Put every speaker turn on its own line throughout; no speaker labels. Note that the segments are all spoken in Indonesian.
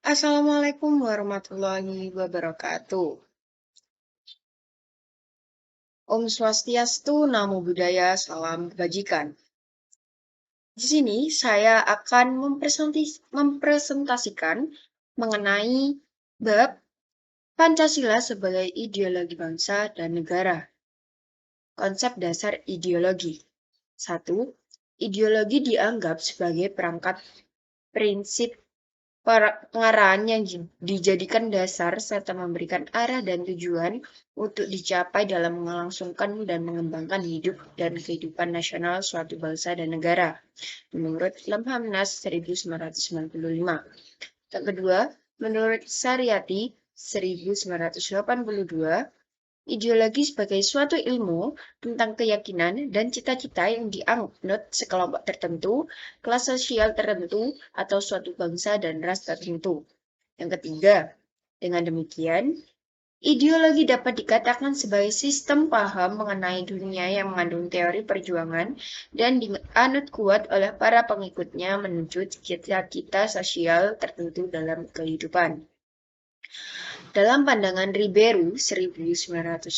Assalamualaikum warahmatullahi wabarakatuh. Om Swastiastu, Namo Buddhaya, Salam Kebajikan. Di sini saya akan mempresentasikan mengenai bab Pancasila sebagai ideologi bangsa dan negara. Konsep dasar ideologi. 1. Ideologi dianggap sebagai perangkat prinsip pengarahan yang dijadikan dasar serta memberikan arah dan tujuan untuk dicapai dalam melangsungkan dan mengembangkan hidup dan kehidupan nasional suatu bangsa dan negara, menurut Lemhanas 1995. Yang kedua, menurut Saryati 1982, ideologi sebagai suatu ilmu tentang keyakinan dan cita-cita yang dianut sekelompok tertentu, kelas sosial tertentu, atau suatu bangsa dan ras tertentu. Yang ketiga, dengan demikian, ideologi dapat dikatakan sebagai sistem paham mengenai dunia yang mengandung teori perjuangan dan dianut kuat oleh para pengikutnya menuju cita-cita sosial tertentu dalam kehidupan. Dalam pandangan Ribeiro 1986,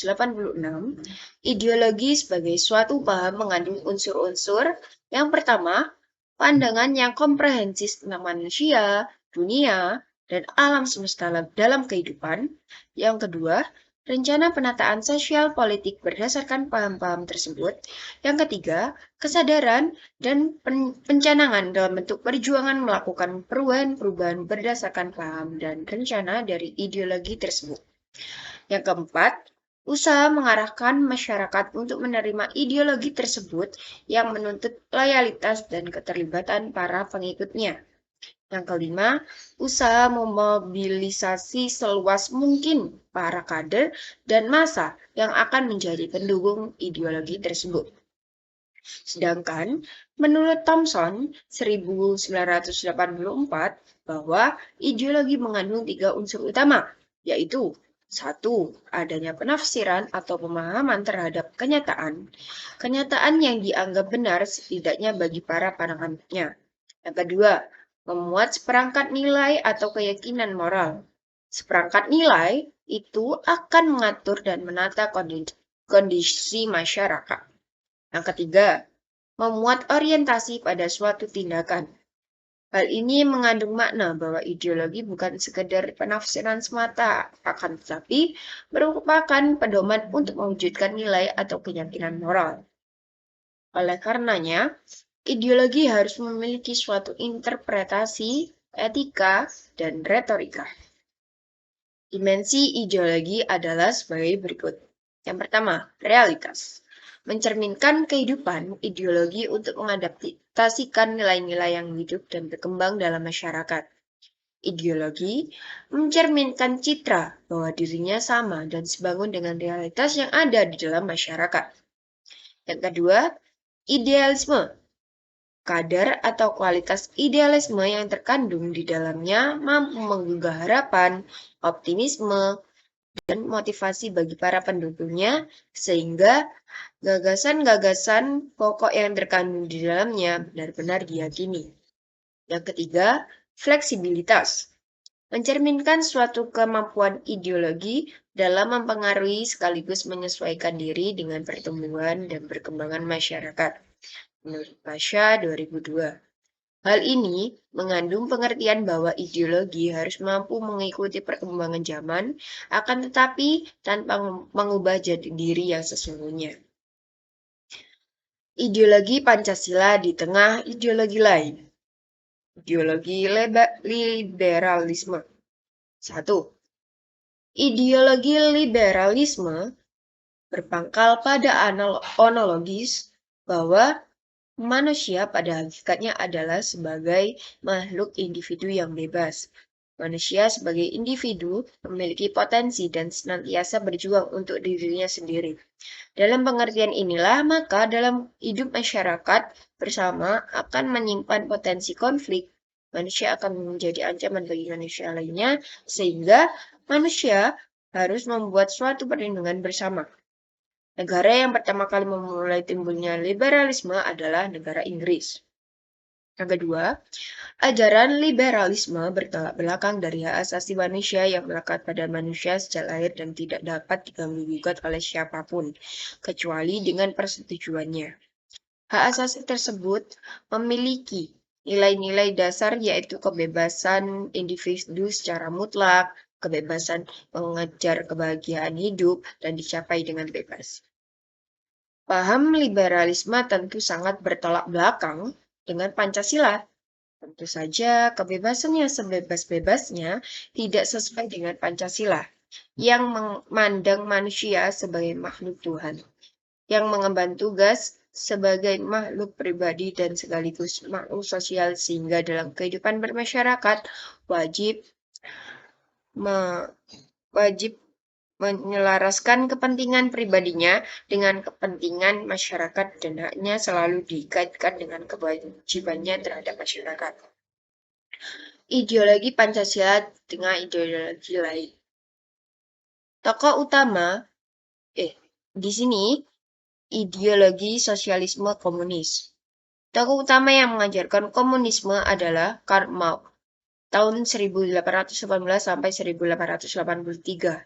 ideologi sebagai suatu paham mengandung unsur-unsur. Yang pertama, pandangan yang komprehensif tentang manusia, dunia, dan alam semesta dalam kehidupan. Yang kedua, rencana penataan sosial politik berdasarkan paham-paham tersebut. Yang ketiga, kesadaran dan pencanangan dalam bentuk perjuangan melakukan perubahan-perubahan berdasarkan paham dan rencana dari ideologi tersebut. Yang keempat, usaha mengarahkan masyarakat untuk menerima ideologi tersebut yang menuntut loyalitas dan keterlibatan para pengikutnya. Yang kelima, usaha memobilisasi seluas mungkin para kader dan massa yang akan menjadi pendukung ideologi tersebut. Sedangkan menurut Thomson 1984 bahwa ideologi mengandung 3 unsur utama, yaitu 1. Adanya penafsiran atau pemahaman terhadap kenyataan. Kenyataan yang dianggap benar setidaknya bagi para penangannya. Yang kedua, memuat seperangkat nilai atau keyakinan moral. Seperangkat nilai itu akan mengatur dan menata kondisi masyarakat. Yang ketiga, memuat orientasi pada suatu tindakan. Hal ini mengandung makna bahwa ideologi bukan sekedar penafsiran semata, akan tetapi merupakan pedoman untuk mewujudkan nilai atau keyakinan moral. Oleh karenanya, ideologi harus memiliki suatu interpretasi, etika, dan retorika. Dimensi ideologi adalah sebagai berikut. Yang pertama, realitas. Mencerminkan kehidupan ideologi untuk mengadaptasikan nilai-nilai yang hidup dan berkembang dalam masyarakat. Ideologi mencerminkan citra bahwa dirinya sama dan sebangun dengan realitas yang ada di dalam masyarakat. Yang kedua, idealisme. Kadar atau kualitas idealisme yang terkandung di dalamnya mampu menggugah harapan, optimisme, dan motivasi bagi para pendukungnya, sehingga gagasan-gagasan pokok yang terkandung di dalamnya benar-benar diyakini. Yang ketiga, fleksibilitas. Mencerminkan suatu kemampuan ideologi dalam mempengaruhi sekaligus menyesuaikan diri dengan pertumbuhan dan perkembangan masyarakat. Menurut Pasha 2002. Hal ini mengandung pengertian bahwa ideologi harus mampu mengikuti perkembangan zaman, akan tetapi tanpa mengubah jati diri yang sesungguhnya. Ideologi Pancasila di tengah ideologi lain. Ideologi liberalisme. 1. Ideologi liberalisme berpangkal pada analogis bahwa manusia pada hakikatnya adalah sebagai makhluk individu yang bebas. Manusia sebagai individu memiliki potensi dan senantiasa berjuang untuk dirinya sendiri. Dalam pengertian inilah, maka dalam hidup masyarakat bersama akan menyimpan potensi konflik. Manusia akan menjadi ancaman bagi manusia lainnya, sehingga manusia harus membuat suatu perlindungan bersama. Negara yang pertama kali memulai timbulnya liberalisme adalah negara Inggris. Yang kedua, ajaran liberalisme bertolak belakang dari hak asasi manusia yang melekat pada manusia sejak lahir dan tidak dapat diganggu-gugat oleh siapapun, kecuali dengan persetujuannya. Hak asasi tersebut memiliki nilai-nilai dasar yaitu kebebasan individu secara mutlak, kebebasan mengejar kebahagiaan hidup, dan dicapai dengan bebas. Paham liberalisme tentu sangat bertolak belakang dengan Pancasila. Tentu saja, kebebasan yang sebebas-bebasnya tidak sesuai dengan Pancasila yang memandang manusia sebagai makhluk Tuhan, yang mengemban tugas sebagai makhluk pribadi dan sekaligus makhluk sosial sehingga dalam kehidupan bermasyarakat wajib me- wajib menyelaraskan kepentingan pribadinya dengan kepentingan masyarakat dan haknya selalu dikaitkan dengan kewajibannya terhadap masyarakat. Ideologi Pancasila dengan ideologi lain. Tokoh utama, di sini ideologi sosialisme komunis. Tokoh utama yang mengajarkan komunisme adalah Karl Marx tahun 1818 sampai 1883.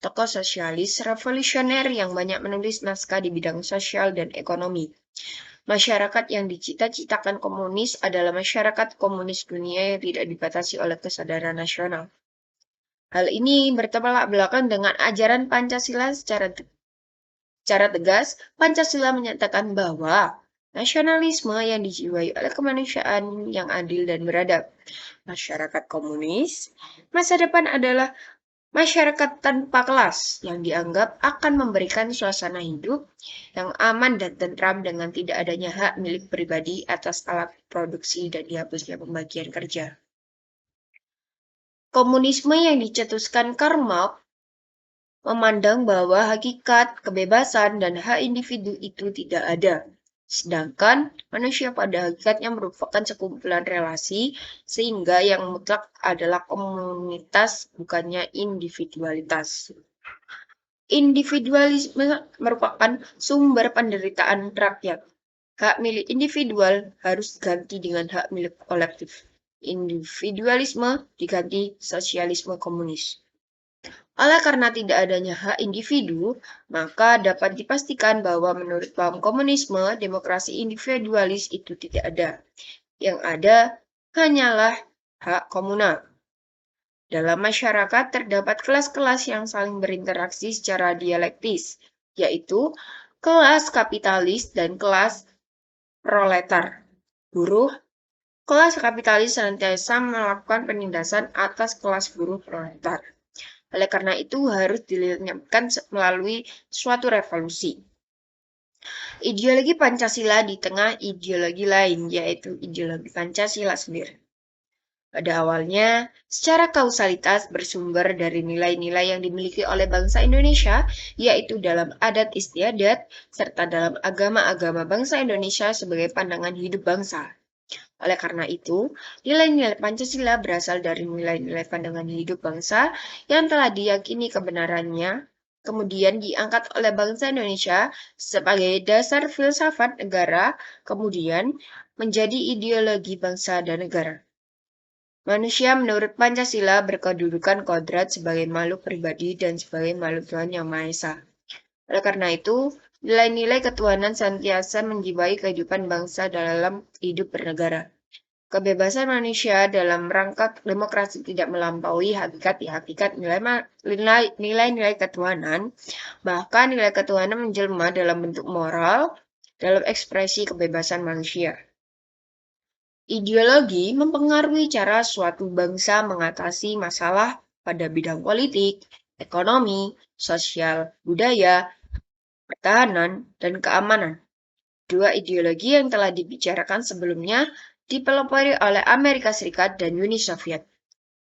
Tokoh sosialis revolusioner yang banyak menulis naskah di bidang sosial dan ekonomi. Masyarakat yang dicita-citakan komunis adalah masyarakat komunis dunia yang tidak dibatasi oleh kesadaran nasional. Hal ini bertolak belakang dengan ajaran Pancasila secara tegas. Pancasila menyatakan bahwa nasionalisme yang dijiwai oleh kemanusiaan yang adil dan beradab. Masyarakat komunis, masa depan adalah masyarakat tanpa kelas yang dianggap akan memberikan suasana hidup yang aman dan tentram dengan tidak adanya hak milik pribadi atas alat produksi dan dihapusnya pembagian kerja. Komunisme yang dicetuskan Karl Marx memandang bahwa hakikat, kebebasan, dan hak individu itu tidak ada. Sedangkan manusia pada hakikatnya merupakan sekumpulan relasi, sehingga yang mutlak adalah komunitas, bukannya individualitas. Individualisme merupakan sumber penderitaan rakyat. Hak milik individual harus diganti dengan hak milik kolektif. Individualisme diganti sosialisme komunis. Oleh karena tidak adanya hak individu, maka dapat dipastikan bahwa menurut paham komunisme, demokrasi individualis itu tidak ada. Yang ada hanyalah hak komunal. Dalam masyarakat terdapat kelas-kelas yang saling berinteraksi secara dialektis, yaitu kelas kapitalis dan kelas proletar. Buruh, kelas kapitalis senantiasa melakukan penindasan atas kelas buruh proletar. Oleh karena itu harus dilenyapkan melalui suatu revolusi. Ideologi Pancasila di tengah ideologi lain, yaitu ideologi Pancasila sendiri. Pada awalnya, secara kausalitas bersumber dari nilai-nilai yang dimiliki oleh bangsa Indonesia, yaitu dalam adat istiadat, serta dalam agama-agama bangsa Indonesia sebagai pandangan hidup bangsa. Oleh karena itu, nilai-nilai Pancasila berasal dari nilai-nilai pandangan hidup bangsa yang telah diyakini kebenarannya, kemudian diangkat oleh bangsa Indonesia sebagai dasar filsafat negara, kemudian menjadi ideologi bangsa dan negara. Manusia menurut Pancasila berkedudukan kodrat sebagai makhluk pribadi dan sebagai makhluk Tuhan Yang Maha Esa. Oleh karena itu, nilai-nilai ketuhanan senantiasa menjiwai kehidupan bangsa dalam hidup bernegara. Kebebasan manusia dalam rangka demokrasi tidak melampaui hakikat nilai-nilai ketuhanan, bahkan nilai ketuhanan menjelma dalam bentuk moral dalam ekspresi kebebasan manusia. Ideologi mempengaruhi cara suatu bangsa mengatasi masalah pada bidang politik, ekonomi, sosial, budaya, pertahanan, dan keamanan. Dua ideologi yang telah dibicarakan sebelumnya dipelopori oleh Amerika Serikat dan Uni Soviet.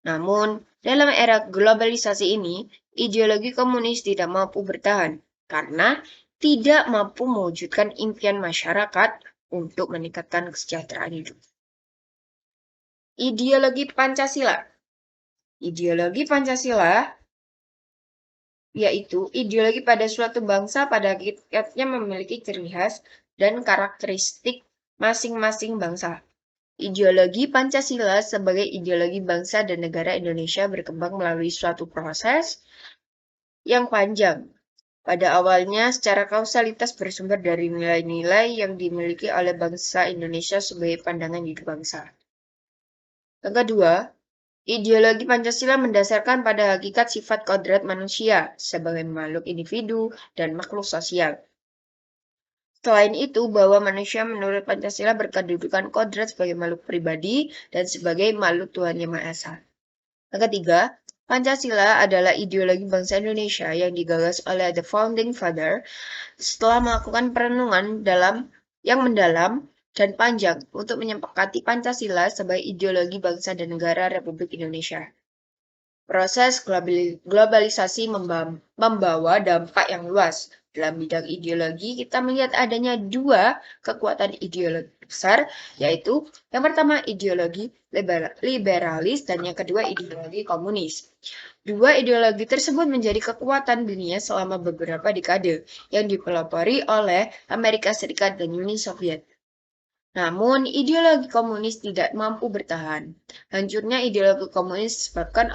Namun, dalam era globalisasi ini, ideologi komunis tidak mampu bertahan karena tidak mampu mewujudkan impian masyarakat untuk meningkatkan kesejahteraan hidup. Ideologi Pancasila. Ideologi Pancasila yaitu ideologi pada suatu bangsa pada hakikatnya memiliki ciri khas dan karakteristik masing-masing bangsa. Ideologi Pancasila sebagai ideologi bangsa dan negara Indonesia berkembang melalui suatu proses yang panjang. Pada awalnya, secara kausalitas bersumber dari nilai-nilai yang dimiliki oleh bangsa Indonesia sebagai pandangan hidup bangsa. Yang kedua, ideologi Pancasila mendasarkan pada hakikat sifat kodrat manusia sebagai makhluk individu dan makhluk sosial. Selain itu, bahwa manusia menurut Pancasila berkedudukan kodrat sebagai makhluk pribadi dan sebagai makhluk Tuhan Yang Maha Esa. Yang ketiga, Pancasila adalah ideologi bangsa Indonesia yang digagas oleh The Founding Father setelah melakukan perenungan yang mendalam dan panjang untuk menyepakati Pancasila sebagai ideologi bangsa dan negara Republik Indonesia. Proses globalisasi membawa dampak yang luas. Dalam bidang ideologi, kita melihat adanya dua kekuatan ideologi besar, yaitu yang pertama ideologi liberalis dan yang kedua ideologi komunis. Dua ideologi tersebut menjadi kekuatan dunia selama beberapa dekade yang dipelopori oleh Amerika Serikat dan Uni Soviet. Namun, ideologi komunis tidak mampu bertahan. Hancurnya ideologi komunis disebabkan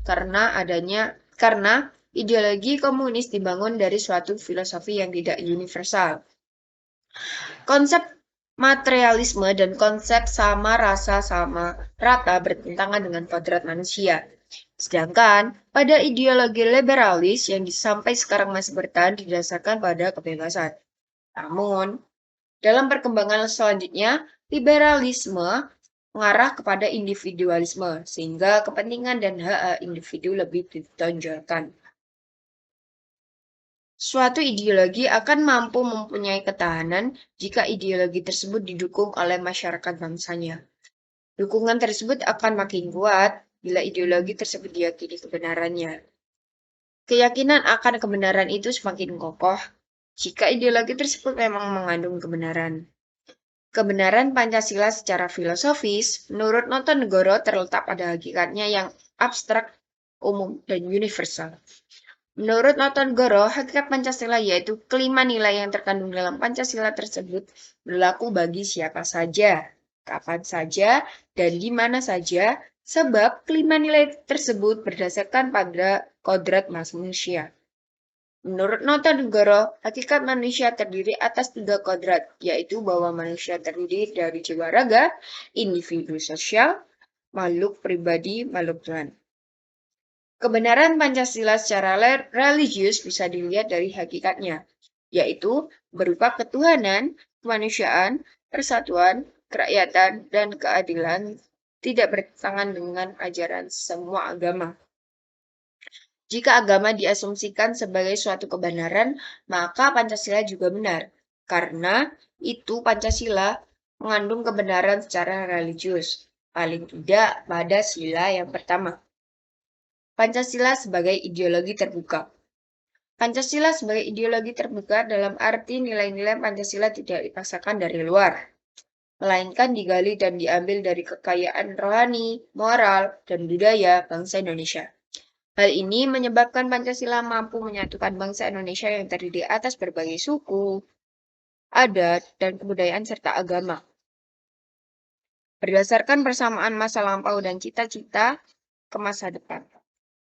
karena ideologi komunis dibangun dari suatu filosofi yang tidak universal. Konsep materialisme dan konsep sama rasa sama rata bertentangan dengan kodrat manusia. Sedangkan pada ideologi liberalis yang sampai sekarang masih bertahan didasarkan pada kebebasan. Namun, dalam perkembangan selanjutnya, liberalisme mengarah kepada individualisme, sehingga kepentingan dan hak individu lebih ditonjolkan. Suatu ideologi akan mampu mempunyai ketahanan jika ideologi tersebut didukung oleh masyarakat bangsanya. Dukungan tersebut akan makin kuat bila ideologi tersebut diyakini kebenarannya. Keyakinan akan kebenaran itu semakin kokoh jika ideologi tersebut memang mengandung kebenaran. Kebenaran Pancasila secara filosofis, menurut Notonegoro, terletak pada hakikatnya yang abstrak, umum, dan universal. Menurut Notonegoro, hakikat Pancasila yaitu kelima nilai yang terkandung dalam Pancasila tersebut berlaku bagi siapa saja, kapan saja, dan di mana saja, sebab kelima nilai tersebut berdasarkan pada kodrat manusia. Menurut Notonegoro, hakikat manusia terdiri atas 3 kodrat, yaitu bahwa manusia terdiri dari jiwa raga, individu sosial, makhluk pribadi, makhluk Tuhan. Kebenaran Pancasila secara religius bisa dilihat dari hakikatnya, yaitu berupa ketuhanan, kemanusiaan, persatuan, kerakyatan, dan keadilan tidak bertentangan dengan ajaran semua agama. Jika agama diasumsikan sebagai suatu kebenaran, maka Pancasila juga benar. Karena itu Pancasila mengandung kebenaran secara religius, paling tidak pada sila yang pertama. Pancasila sebagai ideologi terbuka. Pancasila sebagai ideologi terbuka dalam arti nilai-nilai Pancasila tidak dipaksakan dari luar, melainkan digali dan diambil dari kekayaan rohani, moral, dan budaya bangsa Indonesia. Hal ini menyebabkan Pancasila mampu menyatukan bangsa Indonesia yang terdiri atas berbagai suku, adat, dan kebudayaan serta agama. Berdasarkan persamaan masa lampau dan cita-cita ke masa depan.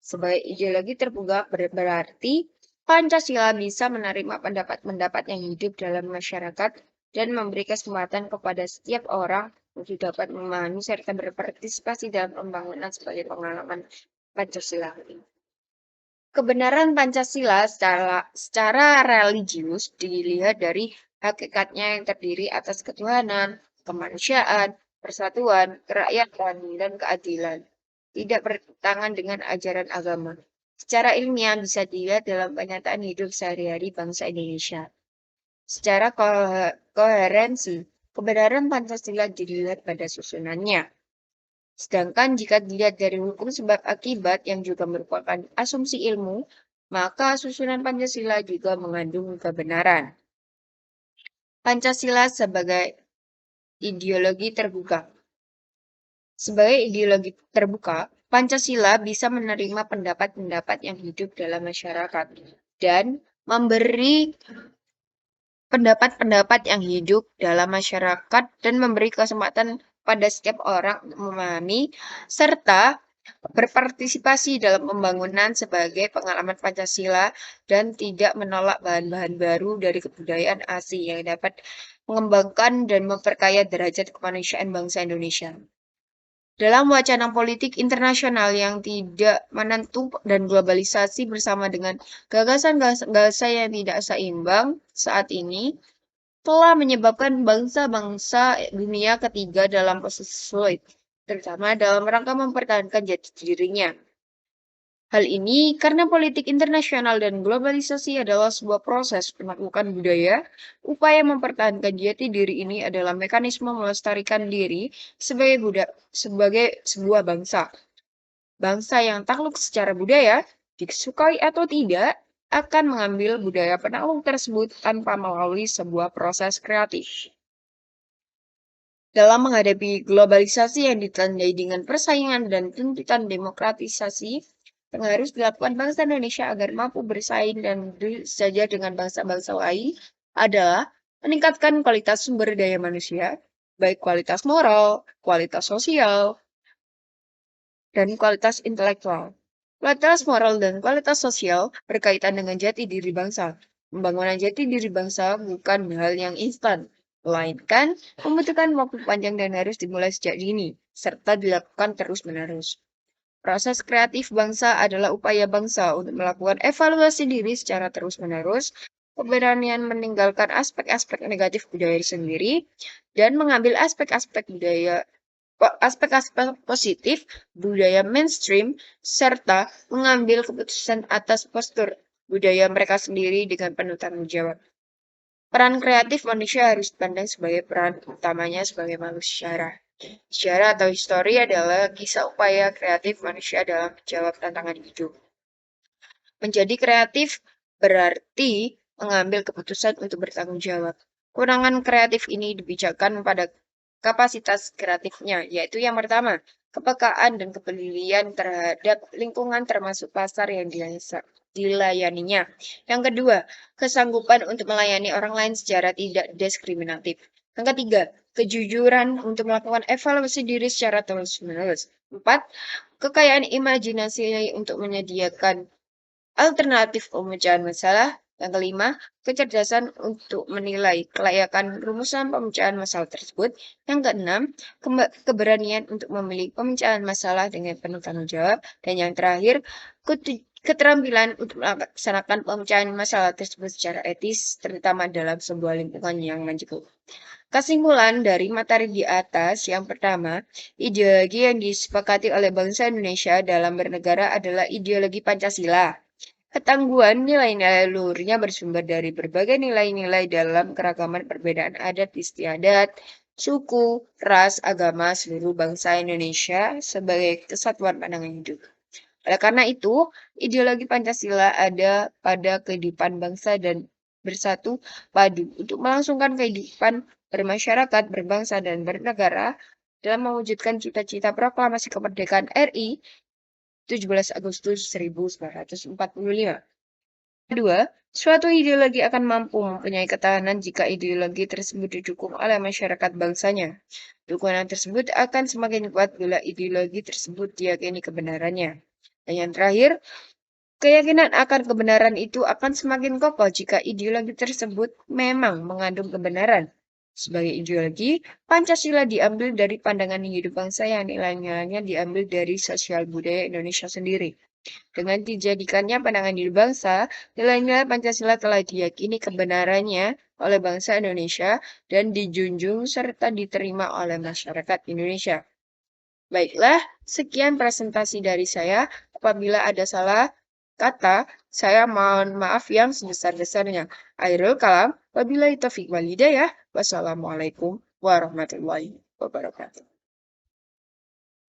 Sebagai ideologi terbuka berarti Pancasila bisa menerima pendapat-pendapat yang hidup dalam masyarakat dan memberi kesempatan kepada setiap orang untuk dapat memahami serta berpartisipasi dalam pembangunan sebagai pengalaman Pancasila. Kebenaran Pancasila secara religius dilihat dari hakikatnya yang terdiri atas ketuhanan, kemanusiaan, persatuan, kerakyatan, dan keadilan. Tidak bertentangan dengan ajaran agama. Secara ilmiah bisa dilihat dalam kenyataan hidup sehari-hari bangsa Indonesia. Secara koherensi, kebenaran Pancasila dilihat pada susunannya. Sedangkan jika dilihat dari hukum sebab akibat yang juga merupakan asumsi ilmu, maka susunan Pancasila juga mengandung kebenaran. Pancasila sebagai ideologi terbuka. Sebagai ideologi terbuka, Pancasila bisa menerima pendapat-pendapat yang hidup dalam masyarakat dan memberi pendapat-pendapat yang hidup dalam masyarakat dan memberi kesempatan pada setiap orang untuk memahami serta berpartisipasi dalam pembangunan sebagai pengalaman Pancasila dan tidak menolak bahan-bahan baru dari kebudayaan asing yang dapat mengembangkan dan memperkaya derajat kemanusiaan bangsa Indonesia. Dalam wacana politik internasional yang tidak menentu dan globalisasi bersama dengan gagasan-gagasan yang tidak seimbang saat ini, telah menyebabkan bangsa-bangsa dunia ketiga dalam posisi sulit, terutama dalam rangka mempertahankan jati dirinya. Hal ini karena politik internasional dan globalisasi adalah sebuah proses penaklukan budaya. Upaya mempertahankan jati diri ini adalah mekanisme melestarikan diri sebagai sebuah bangsa. Bangsa yang takluk secara budaya, disukai atau tidak, akan mengambil budaya penakluk tersebut tanpa melalui sebuah proses kreatif. Dalam menghadapi globalisasi yang ditandai dengan persaingan dan tuntutan demokratisasi, yang harus dilakukan bangsa Indonesia agar mampu bersaing dan sejajar dengan bangsa-bangsa lain adalah meningkatkan kualitas sumber daya manusia, baik kualitas moral, kualitas sosial, dan kualitas intelektual. Kualitas moral dan kualitas sosial berkaitan dengan jati diri bangsa. Pembangunan jati diri bangsa bukan hal yang instan, melainkan membutuhkan waktu panjang dan harus dimulai sejak dini, serta dilakukan terus-menerus. Proses kreatif bangsa adalah upaya bangsa untuk melakukan evaluasi diri secara terus-menerus, keberanian meninggalkan aspek-aspek negatif budaya sendiri, dan mengambil aspek-aspek positif budaya mainstream, serta mengambil keputusan atas postur budaya mereka sendiri dengan penuh tanggung jawab. Peran kreatif manusia harus dipandang sebagai peran utamanya sebagai manusia. Sejarah atau histori adalah kisah upaya kreatif manusia dalam menjawab tantangan hidup. Menjadi kreatif berarti mengambil keputusan untuk bertanggung jawab. Kurangan kreatif ini dibicarakan pada kapasitas kreatifnya, yaitu yang pertama, kepekaan dan kepedulian terhadap lingkungan termasuk pasar yang dilayaninya. Yang kedua, kesanggupan untuk melayani orang lain secara tidak diskriminatif. Yang ketiga, kejujuran untuk melakukan evaluasi diri secara terus-menerus. Empat, kekayaan imajinasi untuk menyediakan alternatif pemecahan masalah. Yang kelima, kecerdasan untuk menilai kelayakan rumusan pemecahan masalah tersebut. Yang keenam, keberanian untuk memilih pemecahan masalah dengan penuh tanggung jawab. Dan yang terakhir, keterampilan untuk melaksanakan pemecahan masalah tersebut secara etis, terutama dalam sebuah lingkungan yang mencukupi. Kesimpulan dari materi di atas, yang pertama, ideologi yang disepakati oleh bangsa Indonesia dalam bernegara adalah ideologi Pancasila. Ketangguhan nilai-nilai luhurnya bersumber dari berbagai nilai-nilai dalam keragaman perbedaan adat istiadat, suku, ras, agama seluruh bangsa Indonesia sebagai kesatuan pandangan hidup. Oleh karena itu, ideologi Pancasila ada pada kehidupan bangsa dan bersatu padu untuk melangsungkan kehidupan bermasyarakat, berbangsa, dan bernegara dalam mewujudkan cita-cita proklamasi kemerdekaan RI 17 Agustus 1945. Kedua, suatu ideologi akan mampu mempunyai ketahanan jika ideologi tersebut didukung oleh masyarakat bangsanya. Dukungan tersebut akan semakin kuat bila ideologi tersebut diyakini kebenarannya. Dan yang terakhir, keyakinan akan kebenaran itu akan semakin kokoh jika ideologi tersebut memang mengandung kebenaran. Sebagai ideologi, Pancasila diambil dari pandangan hidup bangsa yang nilai-nilainya diambil dari sosial budaya Indonesia sendiri. Dengan dijadikannya pandangan hidup bangsa, nilai-nilai Pancasila telah diyakini kebenarannya oleh bangsa Indonesia dan dijunjung serta diterima oleh masyarakat Indonesia. Baiklah, sekian presentasi dari saya. Apabila ada salah kata, saya mohon maaf yang sebesar-besarnya. Akhirul kalam, wabillahi taufiq wal hidayah. Wassalamualaikum warahmatullahi wabarakatuh.